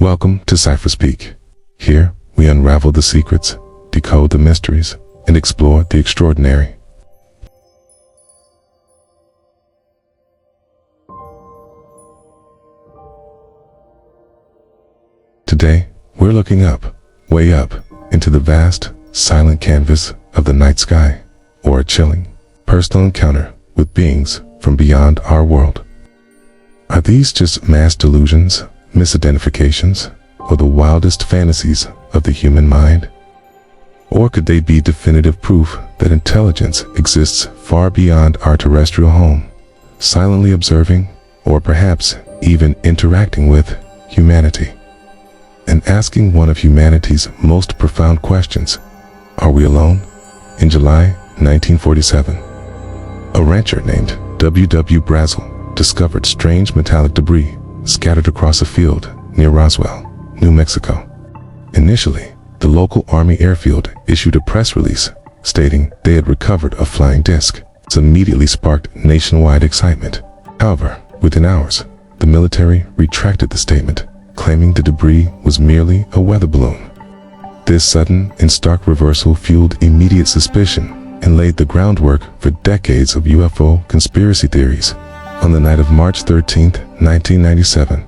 Welcome to CipherSpeak. Here, we unravel the secrets, decode the mysteries, and explore the extraordinary. Today, we're looking up, way up, into the vast, silent canvas of the night sky, or a chilling, personal encounter with beings from beyond our world. Are these just mass delusions, misidentifications, or the wildest fantasies of the human mind? Or could they be definitive proof that intelligence exists far beyond our terrestrial home, silently observing, or perhaps even interacting with, humanity? And asking one of humanity's most profound questions, are we alone? In July 1947, a rancher named W.W. Brazel discovered strange metallic debris scattered across a field near Roswell, New Mexico. Initially, the local Army airfield issued a press release stating they had recovered a flying disc. This immediately sparked nationwide excitement. However, within hours, the military retracted the statement, claiming the debris was merely a weather balloon. This sudden and stark reversal fueled immediate suspicion and laid the groundwork for decades of UFO conspiracy theories. On the night of March 13, 1997,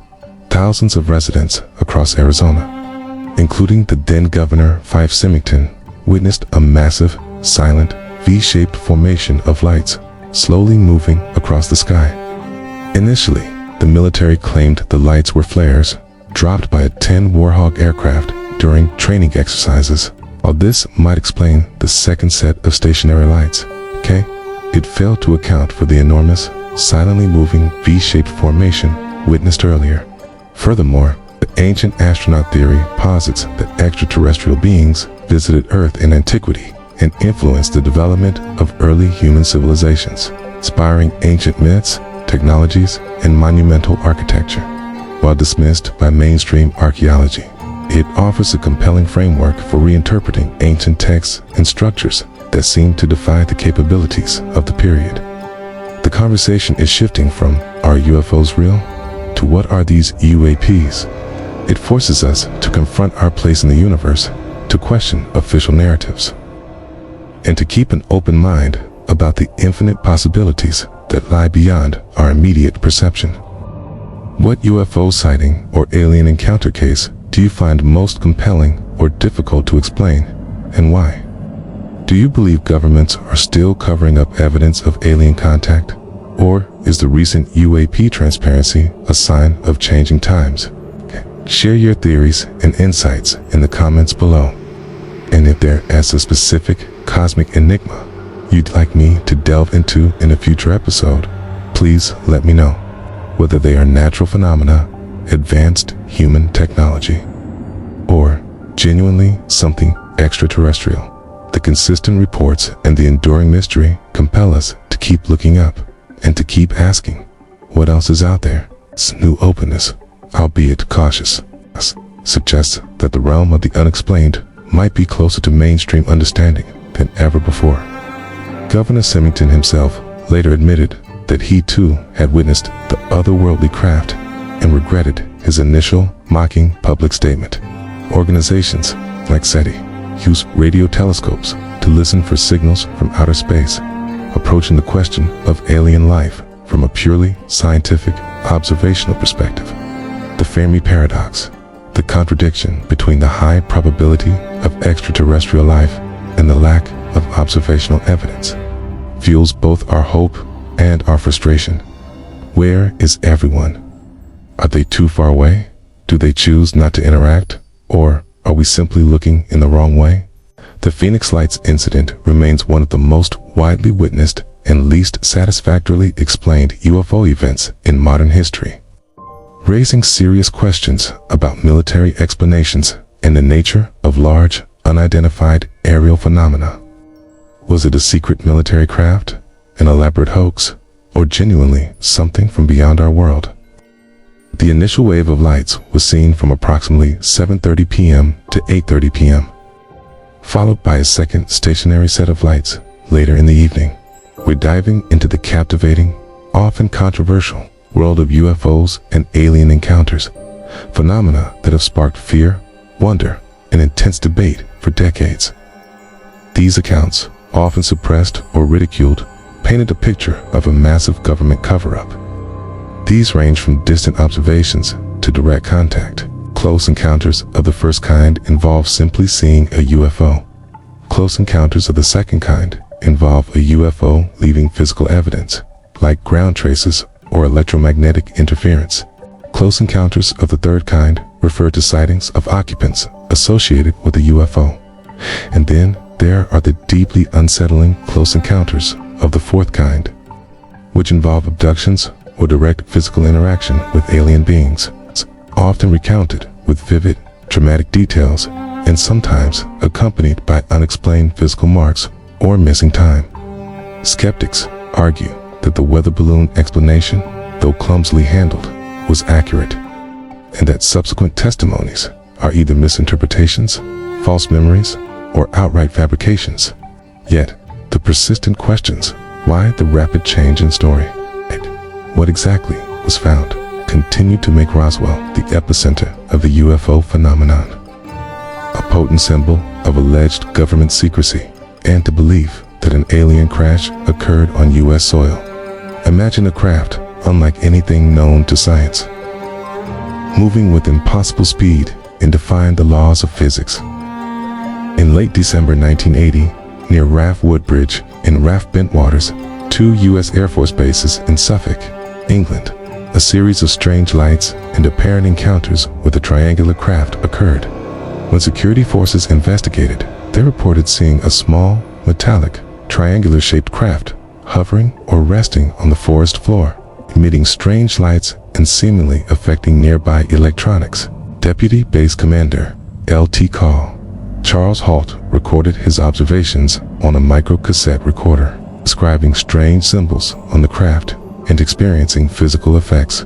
thousands of residents across Arizona, including the then Governor Fife Symington, witnessed a massive, silent, V-shaped formation of lights slowly moving across the sky. Initially, the military claimed the lights were flares dropped by a 10 Warhawk aircraft during training exercises. While this might explain the second set of stationary lights, it failed to account for the enormous, silently moving V-shaped formation witnessed earlier. Furthermore, the ancient astronaut theory posits that extraterrestrial beings visited Earth in antiquity and influenced the development of early human civilizations, inspiring ancient myths, technologies, and monumental architecture. While dismissed by mainstream archaeology, it offers a compelling framework for reinterpreting ancient texts and structures that seem to defy the capabilities of the period. The conversation is shifting from, are UFOs real? To what are these UAPs? It forces us to confront our place in the universe, to question official narratives, and to keep an open mind about the infinite possibilities that lie beyond our immediate perception. What UFO sighting or alien encounter case do you find most compelling or difficult to explain, and why? Do you believe governments are still covering up evidence of alien contact? Or is the recent UAP transparency a sign of changing times? Share your theories and insights in the comments below. And if there is a specific cosmic enigma you'd like me to delve into in a future episode, please let me know. Whether they are natural phenomena, advanced human technology, or genuinely something extraterrestrial, the consistent reports and the enduring mystery compel us to keep looking up and to keep asking, what else is out there? This new openness, albeit cautious, suggests that the realm of the unexplained might be closer to mainstream understanding than ever before. Governor Symington himself later admitted that he too had witnessed the otherworldly craft and regretted his initial mocking public statement. Organizations like SETI use radio telescopes to listen for signals from outer space, approaching the question of alien life from a purely scientific, observational perspective. The Fermi paradox, the contradiction between the high probability of extraterrestrial life and the lack of observational evidence, fuels both our hope and our frustration. Where is everyone? Are they too far away? Do they choose not to interact? Or are we simply looking in the wrong way? The Phoenix Lights incident remains one of the most widely witnessed and least satisfactorily explained UFO events in modern history, raising serious questions about military explanations and the nature of large, unidentified aerial phenomena. Was it a secret military craft, an elaborate hoax, or genuinely something from beyond our world? The initial wave of lights was seen from approximately 7:30 p.m. to 8:30 p.m., followed by a second stationary set of lights later in the evening. We're diving into the captivating, often controversial, world of UFOs and alien encounters, phenomena that have sparked fear, wonder, and intense debate for decades. These accounts, often suppressed or ridiculed, painted a picture of a massive government cover-up. These range from distant observations to direct contact. Close encounters of the first kind involve simply seeing a UFO. Close encounters of the second kind involve a UFO leaving physical evidence, like ground traces or electromagnetic interference. Close encounters of the third kind refer to sightings of occupants associated with a UFO. And then there are the deeply unsettling close encounters of the fourth kind, which involve abductions or direct physical interaction with alien beings, often recounted with vivid, dramatic details and sometimes accompanied by unexplained physical marks or missing time. Skeptics argue that the weather balloon explanation, though clumsily handled, was accurate, and that subsequent testimonies are either misinterpretations, false memories, or outright fabrications. Yet, the persistent questions, why the rapid change in story, and what exactly was found, continue to make Roswell the epicenter of the UFO phenomenon. A potent symbol of alleged government secrecy and the belief that an alien crash occurred on U.S. soil. Imagine a craft unlike anything known to science, moving with impossible speed and defying the laws of physics. In late December 1980, near Raff Woodbridge and Raff Bentwaters, two U.S. Air Force bases in Suffolk, England, a series of strange lights and apparent encounters with a triangular craft occurred. When security forces investigated, they reported seeing a small, metallic, triangular-shaped craft hovering or resting on the forest floor, emitting strange lights and seemingly affecting nearby electronics. Deputy Base Commander L.T. Call Charles Halt recorded his observations on a microcassette recorder, describing strange symbols on the craft and experiencing physical effects.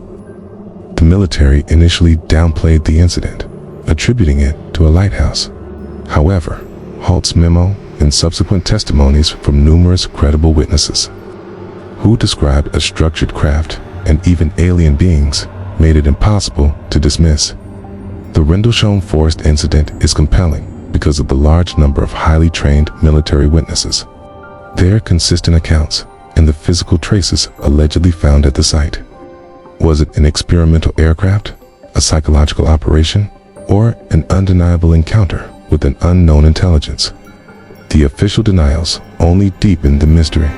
The military initially downplayed the incident, attributing it to a lighthouse. However, Halt's memo and subsequent testimonies from numerous credible witnesses, who described a structured craft and even alien beings, made it impossible to dismiss. The Rendlesham Forest Incident is compelling because of the large number of highly trained military witnesses, their consistent accounts, and the physical traces allegedly found at the site. Was it an experimental aircraft, a psychological operation, or an undeniable encounter with an unknown intelligence? The official denials only deepened the mystery.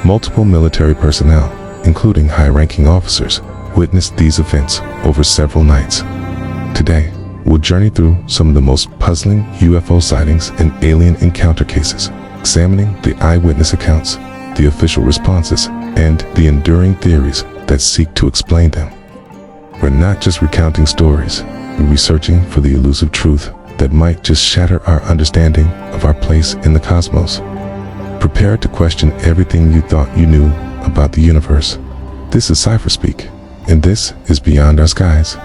Multiple military personnel, including high-ranking officers, witnessed these events over several nights. Today, we'll journey through some of the most puzzling UFO sightings and alien encounter cases, examining the eyewitness accounts, the official responses, and the enduring theories that seek to explain them. We're not just recounting stories, we're researching for the elusive truth that might just shatter our understanding of our place in the cosmos. Prepare to question everything you thought you knew about the universe. This is CipherSpeak, and this is Beyond Our Skies,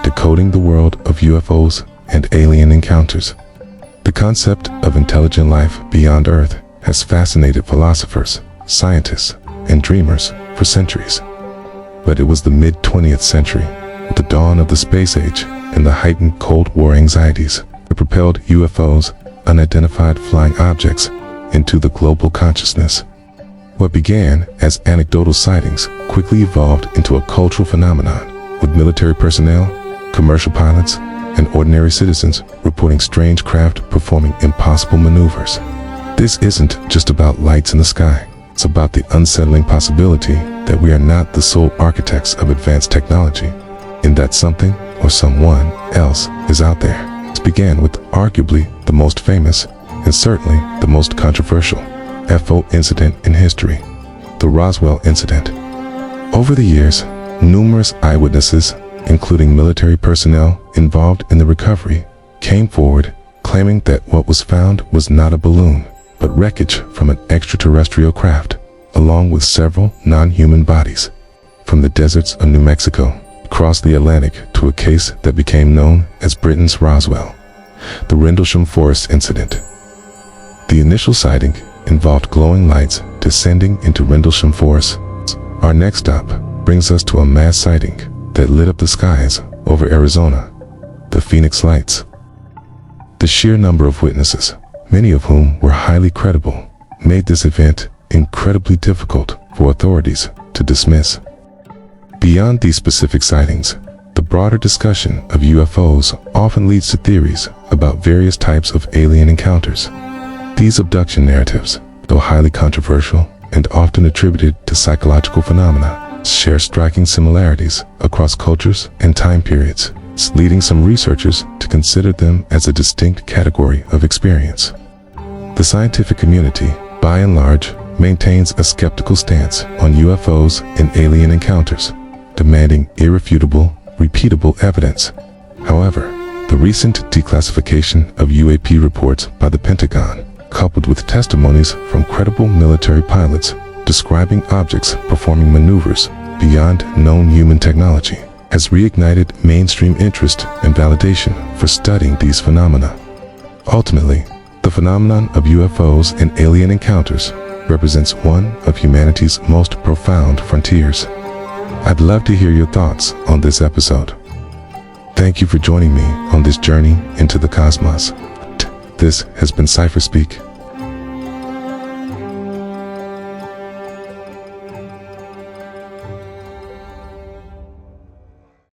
decoding the world of UFOs and alien encounters. The concept of intelligent life beyond Earth has fascinated philosophers, scientists, and dreamers for centuries. But it was the mid-20th century, with the dawn of the space age and the heightened Cold War anxieties, that propelled UFOs, unidentified flying objects, into the global consciousness. What began as anecdotal sightings quickly evolved into a cultural phenomenon, with military personnel, commercial pilots, and ordinary citizens reporting strange craft performing impossible maneuvers. This isn't just about lights in the sky. It's about the unsettling possibility that we are not the sole architects of advanced technology, and that something or someone else is out there. This began with arguably the most famous, and certainly the most controversial, UFO incident in history, the Roswell Incident. Over the years, numerous eyewitnesses, including military personnel involved in the recovery, came forward claiming that what was found was not a balloon, but wreckage from an extraterrestrial craft, along with several non-human bodies. From the deserts of New Mexico, across the Atlantic to a case that became known as Britain's Roswell, the Rendlesham Forest Incident. The initial sighting involved glowing lights descending into Rendlesham Forest. Our next stop brings us to a mass sighting that lit up the skies over Arizona, the Phoenix Lights. The sheer number of witnesses, many of whom were highly credible, made this event incredibly difficult for authorities to dismiss. Beyond these specific sightings, the broader discussion of UFOs often leads to theories about various types of alien encounters. These abduction narratives, though highly controversial and often attributed to psychological phenomena, share striking similarities across cultures and time periods, leading some researchers to consider them as a distinct category of experience. The scientific community, by and large, maintains a skeptical stance on UFOs and alien encounters, demanding irrefutable, repeatable evidence. However, the recent declassification of UAP reports by the Pentagon, coupled with testimonies from credible military pilots describing objects performing maneuvers beyond known human technology, has reignited mainstream interest and validation for studying these phenomena. Ultimately, the phenomenon of UFOs and alien encounters represents one of humanity's most profound frontiers. I'd love to hear your thoughts on this episode. Thank you for joining me on this journey into the cosmos. This has been CipherSpeak.